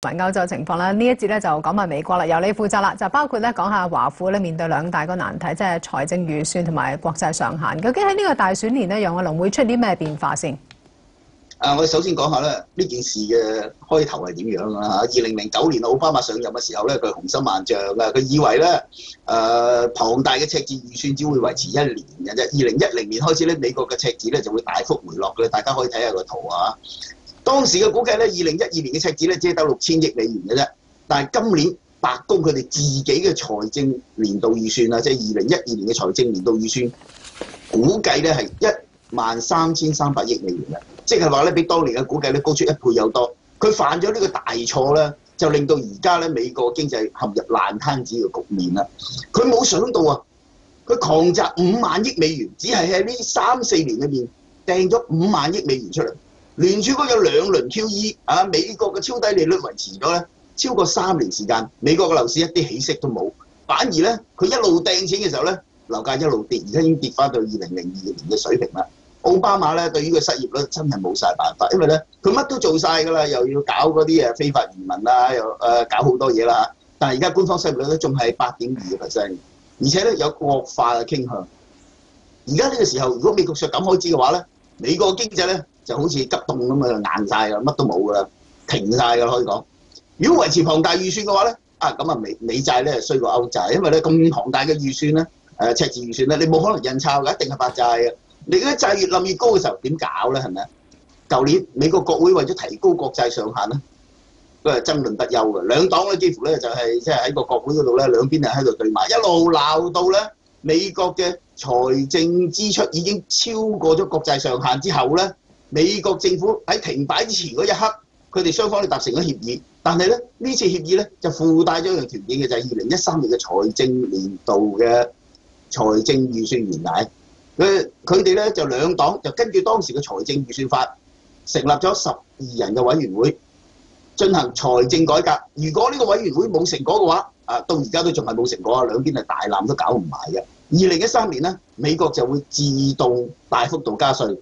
埋歐洲情況啦，呢一節咧就講埋美國啦，由你負責啦，就包括咧講下華府咧面對兩大個難題，即係財政預算同埋國債上限。究竟喺呢個大選年咧，楊偉龍會出啲咩變化先？我哋首先講下咧呢件事嘅開頭係點樣啊？2009年奧巴馬上任嘅時候咧，佢雄心萬丈啊，佢以為咧龐大嘅赤字預算只會維持1年嘅啫。2010年開始咧，美國嘅赤字咧就會大幅回落嘅，大家可以睇下個圖啊。當時嘅估計咧，2012年嘅赤字咧只係得6000億美元嘅啫。但係今年白宮佢哋自己嘅財政年度預算啊，即係2012年嘅財政年度預算，估計咧係13300億美元嘅，即係話咧比當年嘅估計咧高出1倍有多。佢犯咗呢個大錯咧，就令到而家咧美國經濟陷入爛攤子嘅局面啦。佢冇想到啊，佢狂擲5萬億美元，只係喺呢3-4年裏面掟咗5萬億美元出嚟。聯儲局有2輪 QE 啊，美國嘅超低利率維持咗咧超過3年時間，美國嘅樓市一啲起色都冇，反而咧佢一路掟錢嘅時候咧，樓價一路跌，而家已經跌翻到2002年嘅水平啦。奧巴馬咧對於個失業率真係冇晒辦法，因為咧佢乜都做晒㗎啦，又要搞嗰啲非法移民啦，又搞好多嘢啦。但係而家官方失業率咧仲係8.2%，而且咧有惡化嘅傾向。而家呢個時候，如果美國削減開支嘅話咧，美國經濟咧就好似急凍咁啊，硬晒啦，乜都冇㗎啦，停晒㗎啦可以講。如果維持龐大預算嘅話咧，咁啊美債咧衰過歐債，因為咧咁龐大嘅預算咧，赤字預算咧，你冇可能印鈔㗎，一定係發債嘅。你嗰啲債越冧越高嘅時候點搞咧？係咪啊？舊年美國國會為咗提高國債上限咧，都係爭論不休嘅。兩黨咧幾乎咧就係即係喺個國會嗰度咧，兩邊係喺度對罵，一路鬧到咧美國嘅財政支出已經超過咗國債上限之後咧，美國政府喺停擺之前嗰一刻，佢哋雙方都達成咗協議。但係咧呢次協議咧就附帶咗一樣條件嘅，就係2013年嘅財政年度嘅財政預算懸崖。佢哋咧就兩黨就根據當時嘅財政預算法，成立咗12人嘅委員會進行財政改革。如果呢個委員會冇成果嘅話，到而家都仲係冇成果啊！兩邊係大纜都搞唔埋嘅。2013年咧，美國就會自動大幅度加稅，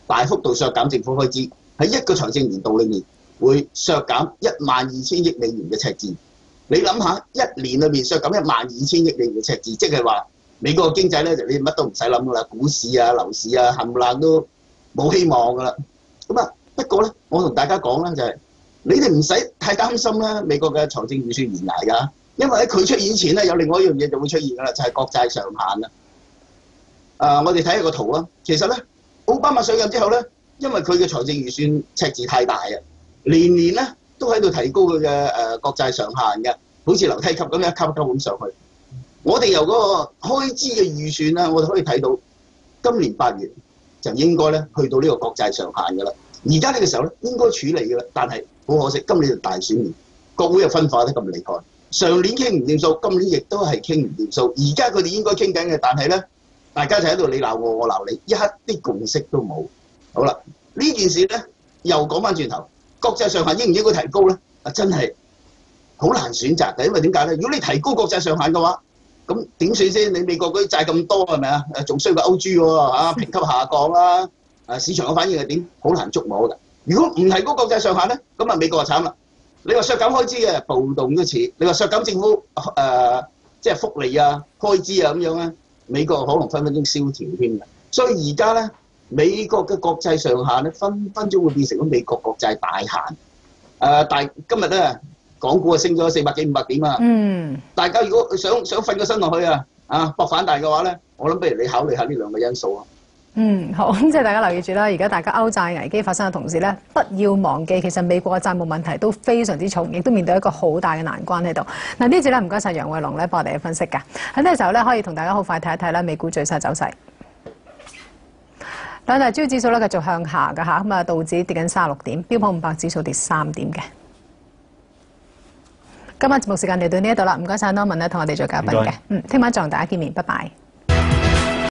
大幅度削減政府開支，喺一個財政年度裏面會削減12000億美元嘅赤字。你諗下，一年裏面削減12000億美元嘅赤字，即係話美國嘅經濟咧就你乜都唔使諗噶啦，股市啊、樓市啊冚唪唥都冇希望噶啦。咁啊，不過咧，我同大家講咧就係，你哋唔使太擔心啦，美國嘅財政預算懸崖㗎，因為喺佢出現前咧有另外一樣嘢就會出現㗎啦，就係國債上限啦。我哋睇下個圖啊，其實咧奧巴馬上任之後咧，因為佢嘅財政預算赤字太大啊，年年咧都喺度提高佢嘅國債上限嘅，好似樓梯級咁樣一級一級咁上去。我哋由嗰個開支嘅預算咧，我哋可以睇到今年8月就應該咧去到呢個國債上限㗎啦。而家呢個時候咧應該處理㗎啦，但係好可惜，今年就大選年，國會又分化得咁厲害。上年傾唔掂數，今年亦都係傾唔掂數。而家佢哋應該傾緊嘅，但係咧大家就喺度你鬧我，我鬧你，一刻啲共識都冇。好啦，呢件事咧又講翻轉頭，國債上限應唔應該提高咧？真係好難選擇嘅，因為點解咧？如果你提高國債上限嘅話，咁點算先？你美國嗰啲債咁多係咪啊？仲衰過歐豬喎，評級下降啦，市場嘅反應係點？好難捉摸㗎。如果唔提高國債上限咧，咁啊美國就慘啦。你話削減開支嘅暴動都似，你話削減政府即係福利啊、開支啊咁樣咧，美國可能分分鐘蕭條添嘅。所以而家咧，美國嘅國債上限咧，分分鐘會變成咗美國國債大限。但今日咧，港股啊升咗400幾500點啊！大家如果想瞓個身落去搏反彈嘅話咧，我諗不如你考慮下呢兩個因素啊。好，即係大家留意住啦。而家大家歐債危機發生嘅同時咧，不要忘記其實美國嘅債務問題都非常之重，亦都面對一個好大嘅難關喺度。嗱，呢節咧唔該晒楊偉龍咧幫我哋分析㗎。喺呢個時候咧，可以同大家好快睇一睇咧美股最新走勢。兩大主要指數咧繼續向下㗎嚇，咁啊道指跌緊36點，標普500指數跌3點嘅。今晚節目時間嚟到呢一度啦，唔該晒 Norman 咧同我哋做嘉賓嘅。聽晚再同大家見面，拜拜。